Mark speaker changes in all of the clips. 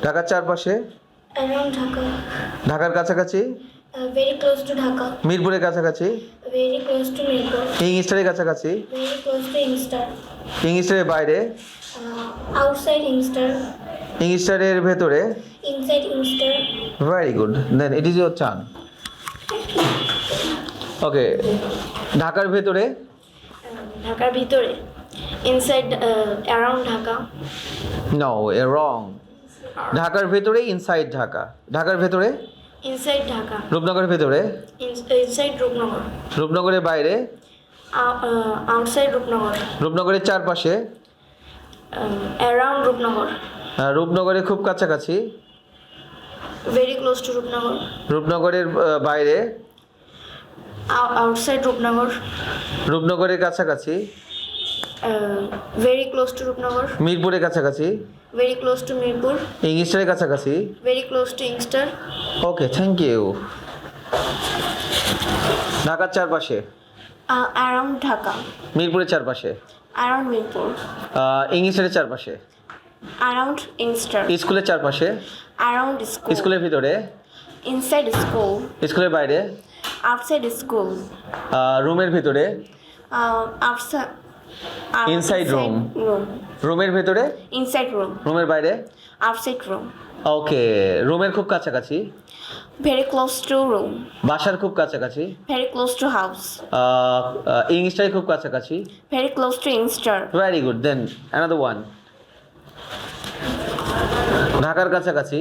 Speaker 1: ঢাকার চারপাশে,
Speaker 2: around Dhaka,
Speaker 1: ঢাকার কাছাকাছি,
Speaker 2: very close to Dhaka,
Speaker 1: মিরপুরের কাছাকাছি,
Speaker 2: very close to Mirpur,
Speaker 1: ইংস্টারের কাছাকাছি,
Speaker 2: very close to engstar,
Speaker 1: ইংস্টারের বাইরে,
Speaker 2: outside engstar,
Speaker 1: ইংস্টারের ভেতরে।
Speaker 2: inside engstar,
Speaker 1: very good, then it is your চান। ওকে, ঢাকার ভেতরে,
Speaker 2: ঢাকার ভিতরে, inside, around Dhaka,
Speaker 1: no wrong. ঢাকার ভেতরে ইনসাইড ঢাকা, ঢাকার ভেতরে,
Speaker 2: inside Dhaka,
Speaker 1: রূপনগরের ভেতরে,
Speaker 2: inside Rupnagor,
Speaker 1: রূপনগরের বাইরে,
Speaker 2: outside Rupnagor,
Speaker 1: রূপনগরের চারপাশে,
Speaker 2: around Rupnagor,
Speaker 1: রূপনগরের খুব কাছাকাছি,
Speaker 2: very close to Rupnagor,
Speaker 1: রূপনগরের বাইরে,
Speaker 2: outside Rupnagor,
Speaker 1: রূপনগরের কাছাকাছি,
Speaker 2: very close to Rupnagor,
Speaker 1: মিরপুরের কাছাকাছি,
Speaker 2: very close to Mirpur,
Speaker 1: ইংস্টারের কাছাকাছি।
Speaker 2: very close to engstar,
Speaker 1: okay, thank you. ঢাকার চারপাশে,
Speaker 2: around Dhaka,
Speaker 1: মিরপুরের চারপাশে,
Speaker 2: around Mirpur,
Speaker 1: ইংস্টারের চারপাশে,
Speaker 2: around engstar,
Speaker 1: স্কুলের চারপাশে,
Speaker 2: around school,
Speaker 1: স্কুলের ভিতরে,
Speaker 2: inside school,
Speaker 1: স্কুলের বাইরে,
Speaker 2: outside school,
Speaker 1: রুমের ভিতরে,
Speaker 2: outside,
Speaker 1: Inside room.
Speaker 2: room,
Speaker 1: রুমের ভেতরে,
Speaker 2: inside room,
Speaker 1: রুমের বাইরে।
Speaker 2: outside room,
Speaker 1: ওকে, রুমের খুব কাছাকাছি,
Speaker 2: very close to room,
Speaker 1: বাসার খুব কাছাকাছি,
Speaker 2: very close to house,
Speaker 1: ইংস্টারের খুব কাছাকাছি।
Speaker 2: very close to engstar,
Speaker 1: very good, then another one. ঢাকার কাছাকাছি,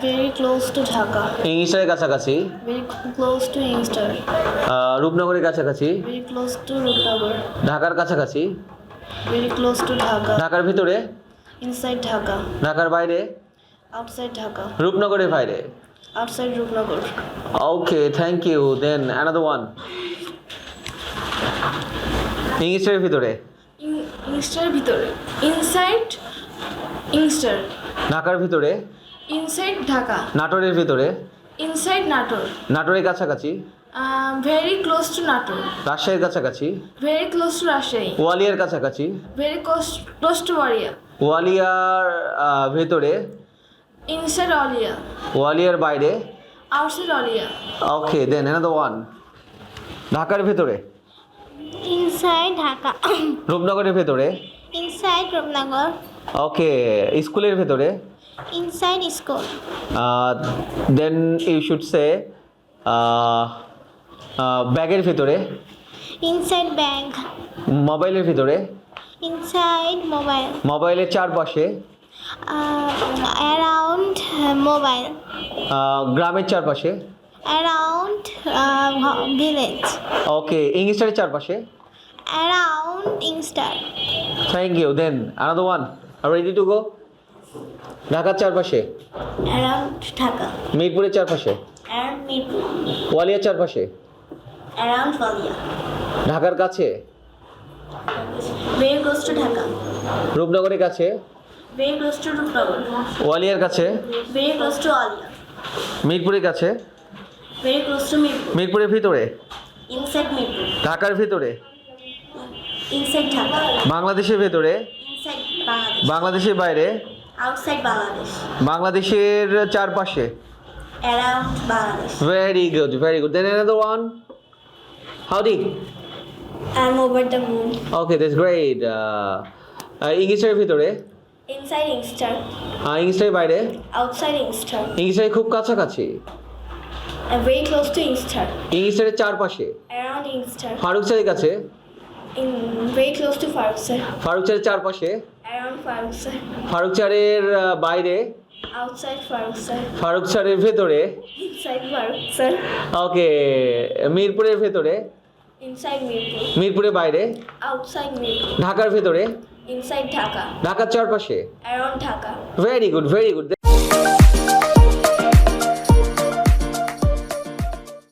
Speaker 2: very close to Dhaka,
Speaker 1: ইংস্টারের কাছাকাছি,
Speaker 2: very close to engstar,
Speaker 1: রূপনগরের কাছাকাছি,
Speaker 2: very close to Rupnagor,
Speaker 1: ঢাকার কাছাকাছি,
Speaker 2: very close to Dhaka,
Speaker 1: ঢাকার ভিতরে,
Speaker 2: inside Dhaka,
Speaker 1: ঢাকার বাইরে,
Speaker 2: outside Dhaka,
Speaker 1: রূপনগরের বাইরে।
Speaker 2: outside Rupnagor,
Speaker 1: okay, thank you, then another one. ইংস্টারের ভিতরে,
Speaker 2: engstar ভিতরে, inside engstar,
Speaker 1: ঢাকার ভিতরে,
Speaker 2: inside Dhaka,
Speaker 1: নাটোরের ভিতরে,
Speaker 2: inside Nator,
Speaker 1: নাটোরের কাছাকাছি,
Speaker 2: very close to Nator,
Speaker 1: রাজশাহীর কাছাকাছি,
Speaker 2: very close to Rajshahi,
Speaker 1: ওয়ালিয়ার কাছাকাছি,
Speaker 2: very close to Waria,
Speaker 1: ওয়ালিয়ার ভেতরে,
Speaker 2: inside Olia,
Speaker 1: ওয়ালিয়ার বাইরে।
Speaker 2: outside Olia,
Speaker 1: ওকে, দেন অ্যানাদার ওয়ান। ঢাকার ভেতরে,
Speaker 2: inside Dhaka,
Speaker 1: রূপনগরের ভেতরে,
Speaker 2: inside Rupnagor,
Speaker 1: ওকে, স্কুলের ভেতরে,
Speaker 2: inside school,
Speaker 1: then you should say ব্যাগের ভেতরে,
Speaker 2: inside bag,
Speaker 1: মোবাইলের ভিতরে,
Speaker 2: inside mobile,
Speaker 1: মোবাইলের চারপাশে,
Speaker 2: around mobile,
Speaker 1: গ্রামের চারপাশে,
Speaker 2: around village,
Speaker 1: ওকে, ইংস্টারের চারপাশে।
Speaker 2: around engstar,
Speaker 1: thank you, then another one. Ready to go. ঢাকার চারপাশে,
Speaker 2: around Dhaka,
Speaker 1: মিরপুরের চারপাশে,
Speaker 2: around Mirpur,
Speaker 1: ওয়ালিয়ার চারপাশে,
Speaker 2: around Walia,
Speaker 1: ঢাকার কাছে,
Speaker 2: very close to Dhaka,
Speaker 1: রূপনগরের কাছে,
Speaker 2: very close to Rupnagor,
Speaker 1: ওয়ালিয়ার কাছে,
Speaker 2: very close to Olia,
Speaker 1: মিরপুরের কাছে,
Speaker 2: very close to Mirpur,
Speaker 1: মিরপুরের ভিতরে,
Speaker 2: inside Mirpur,
Speaker 1: ঢাকার ভিতরে,
Speaker 2: inside Dhaka,
Speaker 1: বাংলাদেশের ভেতরে,
Speaker 2: inside Bangladesh,
Speaker 1: বাংলাদেশের বাইরে,
Speaker 2: outside Bangladesh,
Speaker 1: বাংলাদেশের চারপাশে।
Speaker 2: around Bangladesh,
Speaker 1: very good, very good, then another one. Howdy.
Speaker 2: I'm over the moon,
Speaker 1: okay, that's great. ইংলিশের ভিতরে,
Speaker 2: inside engstar,
Speaker 1: ইংলিশের বাইরে,
Speaker 2: outside engstar,
Speaker 1: ইংলিশের খুব কাছাকাছি,
Speaker 2: very close to engstar,
Speaker 1: ইংলিশের চারপাশে,
Speaker 2: around engstar,
Speaker 1: ফারুকচারের কাছে,
Speaker 2: very close to Faruksar,
Speaker 1: ফারুকচারের চারপাশে,
Speaker 2: around Faruksar,
Speaker 1: ফারুকচারের বাইরে,
Speaker 2: outside Faruksar,
Speaker 1: ফারুকচারের ভেতরে,
Speaker 2: inside Faruksar,
Speaker 1: ওকে, মিরপুরের ভেতরে,
Speaker 2: inside Mirpur,
Speaker 1: মিরপুরের বাইরে,
Speaker 2: outside Mirpur,
Speaker 1: ঢাকার ভেতরে,
Speaker 2: inside Dhaka,
Speaker 1: ঢাকার চারপাশে।
Speaker 2: around Dhaka.
Speaker 1: Very good, very good.